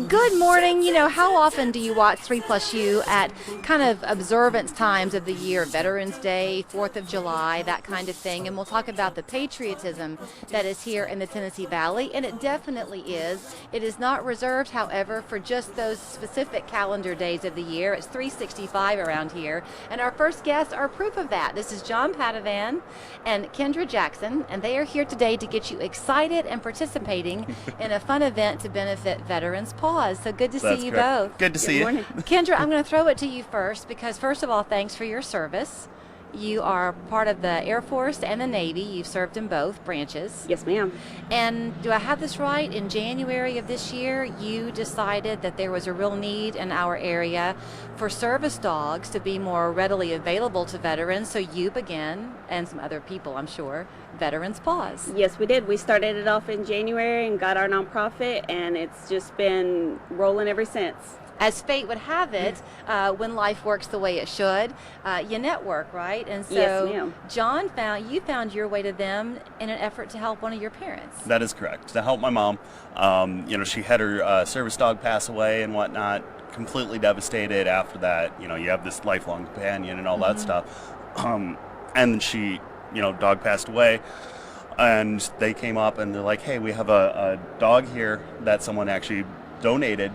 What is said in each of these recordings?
Good morning. How often do you watch 3+U at kind of observance times of the year, Veterans Day, 4th of July, that kind of thing? And we'll talk about the patriotism that is here in the Tennessee Valley, and it definitely is. It is not reserved, however, for just those specific calendar days of the year. It's 365 around here, and our first guests are proof of that. This is John Padovan and Kendra Jackson, and they are here today to get you excited and participating in a fun event to benefit Veterans Paws. So good to see you both. Good to see you. Kendra, I'm going to throw it to you first because, first of all, thanks for your service. You are part of the Air Force and the Navy. You've served in both branches. Yes, ma'am. And do I have this right? In January of this year, you decided that there was a real need in our area for service dogs to be more readily available to veterans. So you began, and some other people, I'm sure, Veterans Paws. Yes, we did. We started it off in January and got our nonprofit, and it's just been rolling ever since. As fate would have it, when life works the way it should, you network, right? And so, yes, ma'am. John, you found your way to them in an effort to help one of your parents. That is correct. To help my mom. She had her service dog pass away and whatnot. Completely devastated after that. You have this lifelong companion and all that stuff. And she, dog passed away. And they came up and they're like, hey, we have a dog here that someone actually donated.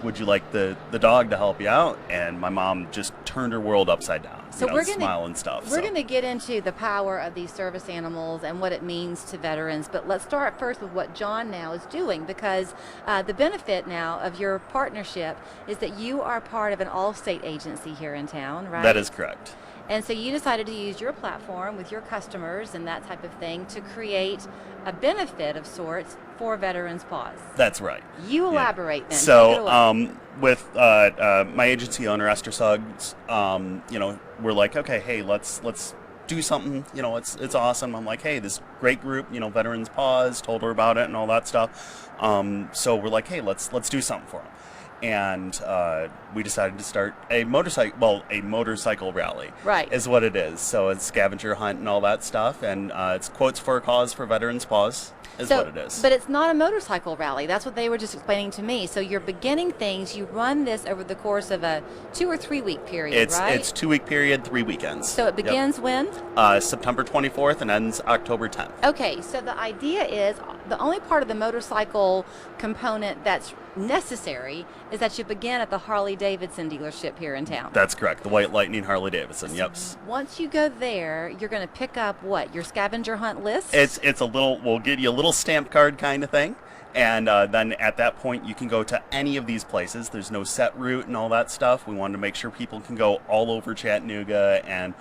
Would you like the dog to help you out? And my mom just turned her world upside down. So we're gonna smile and stuff. We're going to get into the power of these service animals and what it means to veterans. But let's start first with what John now is doing, because the benefit now of your partnership is that you are part of an Allstate agency here in town, right? That is correct. And so you decided to use your platform with your customers and that type of thing to create a benefit of sorts for Veterans Paws. That's right. You elaborate then. So with my agency owner, Esther Suggs, we're like, okay, hey, let's do something. It's awesome. I'm like, hey, this great group, Veterans Paws, told her about it and all that stuff. So we're like, hey, let's do something for them. And we decided to start a motorcycle rally. Right. Is what it is. So it's scavenger hunt and all that stuff. And it's quotes for a cause for Veterans Paws is what it is. But it's not a motorcycle rally. That's what they were just explaining to me. So you're beginning things. You run this over the course of a 2 or 3 week period, right? It's 2 week period, 3 weekends. So it begins when? September 24th and ends October 10th. Okay, so the idea is the only part of the motorcycle component that's necessary is that you begin at the Harley-Davidson dealership here in town. That's correct. The White Lightning Harley-Davidson. Yep. Once you go there, you're going to pick up what? Your scavenger hunt list? It's a little. We'll get you a little stamp card kind of thing, and then at that point you can go to any of these places. There's no set route and all that stuff. We wanted to make sure people can go all over Chattanooga and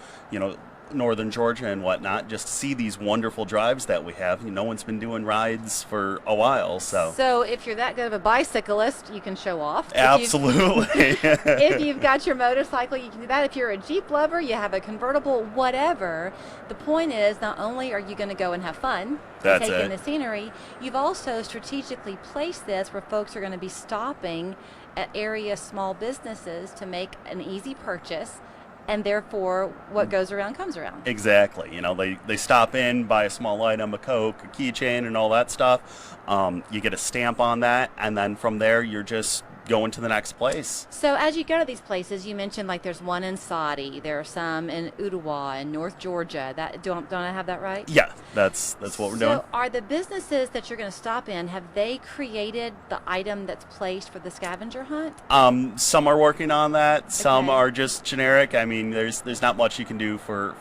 northern Georgia and whatnot, just to see these wonderful drives that we have. No one's been doing rides for a while, so if you're that good of a bicyclist, you can show off. Absolutely. If you've got your motorcycle, you can do that. If you're a Jeep lover, you have a convertible, whatever. The point is, not only are you going to go and have fun, take in the scenery, you've also strategically placed this where folks are going to be stopping at area small businesses to make an easy purchase. And therefore, what goes around comes around. Exactly. They stop in, buy a small item, a Coke, a keychain, and all that stuff. You get a stamp on that, and then from there, you're just going to the next place. So as you go to these places, you mentioned like there's one in Saudi, there are some in Ottawa in North Georgia. Don't I have that right? Yeah, that's what we're doing. So are the businesses that you're going to stop in, have they created the item that's placed for the scavenger hunt? Some are working on that. Some are just generic. I mean, there's not much you can do for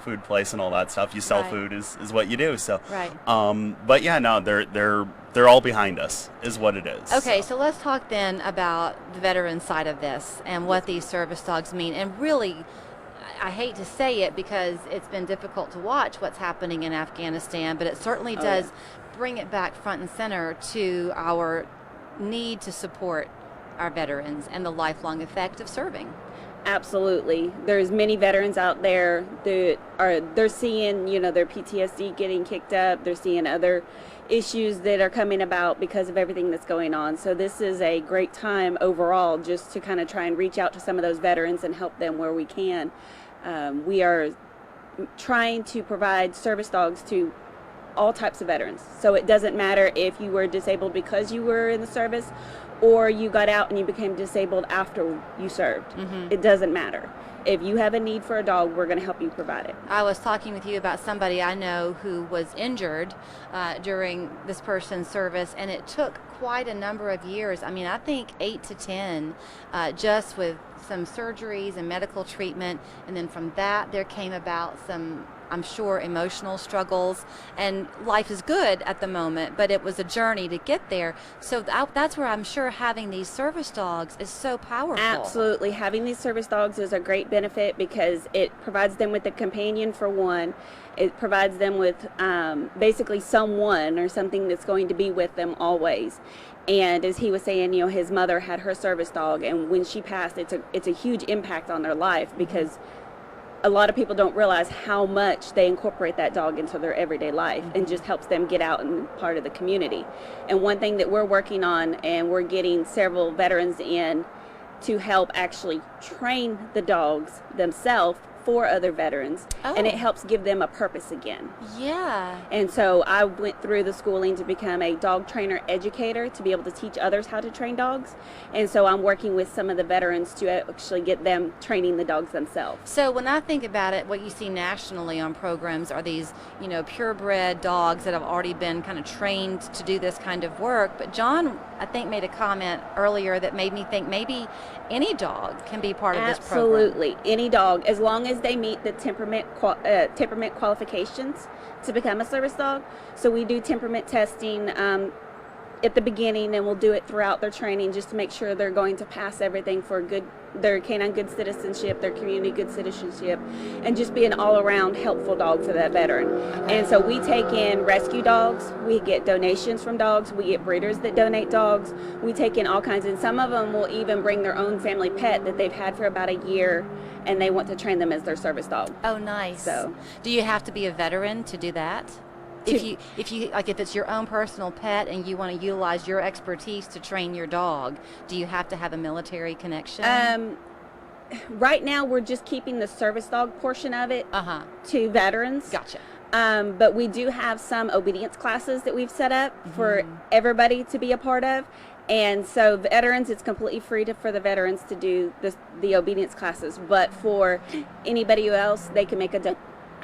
food place and all that stuff. You sell food is what you do. So right. But yeah, no, they're all behind us is what it is. Okay, so let's talk then about the veteran side of this and what these service dogs mean. And really, I hate to say it because it's been difficult to watch what's happening in Afghanistan, but it certainly does bring it back front and center to our need to support our veterans and the lifelong effect of serving. Absolutely. There's many veterans out there that they're seeing, their PTSD getting kicked up. They're seeing other issues that are coming about because of everything that's going on. So this is a great time overall just to kind of try and reach out to some of those veterans and help them where we can. We are trying to provide service dogs to all types of veterans. So it doesn't matter if you were disabled because you were in the service or you got out and you became disabled after you served. It doesn't matter. If you have a need for a dog, we're going to help you provide it. I was talking with you about somebody I know who was injured during this person's service, and it took quite a number of years. I mean, I think 8 to 10, just with some surgeries and medical treatment, and then from that there came about some, I'm sure, emotional struggles, and life is good at the moment, but it was a journey to get there. So that's where I'm sure having these service dogs is so powerful. Absolutely. Having these service dogs is a great benefit because it provides them with a companion, for one. It provides them with basically someone or something that's going to be with them always. And as he was saying, you know, his mother had her service dog, and when she passed, it's a huge impact on their life, because a lot of people don't realize how much they incorporate that dog into their everyday life and just helps them get out and part of the community. And one thing that we're working on, and we're getting several veterans in to help actually train the dogs themselves for other veterans, and it helps give them a purpose again. Yeah. And so I went through the schooling to become a dog trainer educator to be able to teach others how to train dogs. And so I'm working with some of the veterans to actually get them training the dogs themselves. So when I think about it, what you see nationally on programs are these, you know, purebred dogs that have already been kind of trained to do this kind of work. But John, I think, made a comment earlier that made me think maybe any dog can be part of this program. Absolutely. Any dog, as long as they meet the temperament qualifications to become a service dog. So we do temperament testing at the beginning, and we'll do it throughout their training just to make sure they're going to pass everything for their canine good citizenship, their community good citizenship, and just be an all-around helpful dog for that veteran. And so we take in rescue dogs, we get donations from dogs, we get breeders that donate dogs, we take in all kinds, and some of them will even bring their own family pet that they've had for about a year, and they want to train them as their service dog. Oh, nice. So, do you have to be a veteran to do that? If you like, if it's your own personal pet and you want to utilize your expertise to train your dog, do you have to have a military connection? Right now we're just keeping the service dog portion of it to veterans. Gotcha. But we do have some obedience classes that we've set up for everybody to be a part of. And so veterans, it's completely free for the veterans to do the obedience classes. But for anybody else, they can make a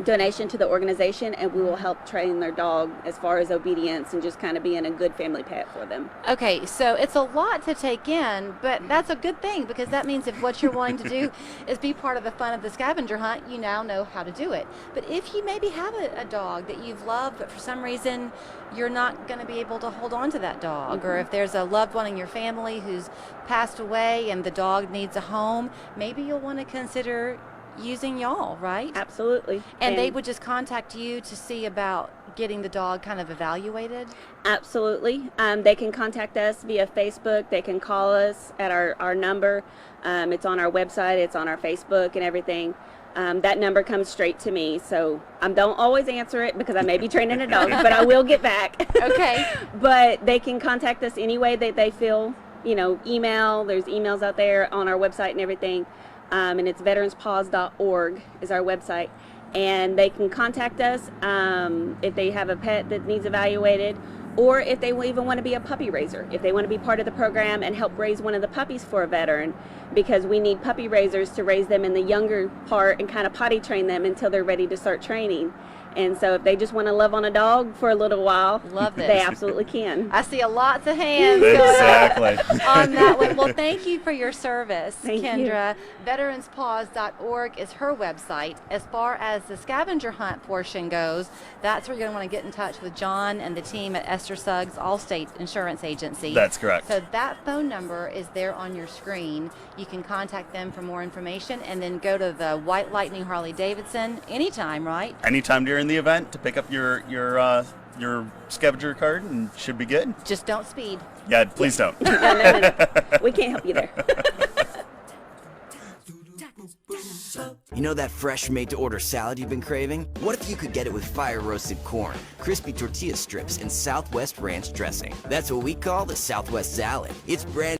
donation to the organization, and we will help train their dog as far as obedience and just kind of being a good family pet for them. Okay, so it's a lot to take in, but that's a good thing, because that means if what you're wanting to do is be part of the fun of the scavenger hunt, you now know how to do it. But if you maybe have a dog that you've loved, but for some reason you're not going to be able to hold on to that dog, or if there's a loved one in your family who's passed away and the dog needs a home, maybe you'll want to consider using y'all, right? Absolutely. And they would just contact you to see about getting the dog kind of evaluated? Absolutely. They can contact us via Facebook. They can call us at our number. It's on our website. It's on our Facebook and everything. That number comes straight to me, so I don't always answer it because I may be training a dog, but I will get back. Okay. But they can contact us any way that they feel, you know, email. There's emails out there on our website and everything. And it's veteranspaws.org is our website. And they can contact us if they have a pet that needs evaluated, or if they even want to be a puppy raiser, if they want to be part of the program and help raise one of the puppies for a veteran, because we need puppy raisers to raise them in the younger part and kind of potty train them until they're ready to start training. And so if they just want to love on a dog for a little while, they absolutely can. I see lots of hands exactly on that one. Well, thank you for your service, thank Kendra. Veteranspaws.org is her website. As far as the scavenger hunt portion goes, that's where you're going to want to get in touch with John and the team at Esther Suggs Allstate Insurance Agency. That's correct. So that phone number is there on your screen. You can contact them for more information, and then go to the White Lightning Harley Davidson anytime, right? Anytime during the event to pick up your scavenger card, and should be good. Just don't speed. Yeah, please don't. No. We can't help you there. You know that fresh made-to-order salad you've been craving? What if you could get it with fire-roasted corn, crispy tortilla strips, and Southwest ranch dressing? That's what we call the Southwest salad. It's brand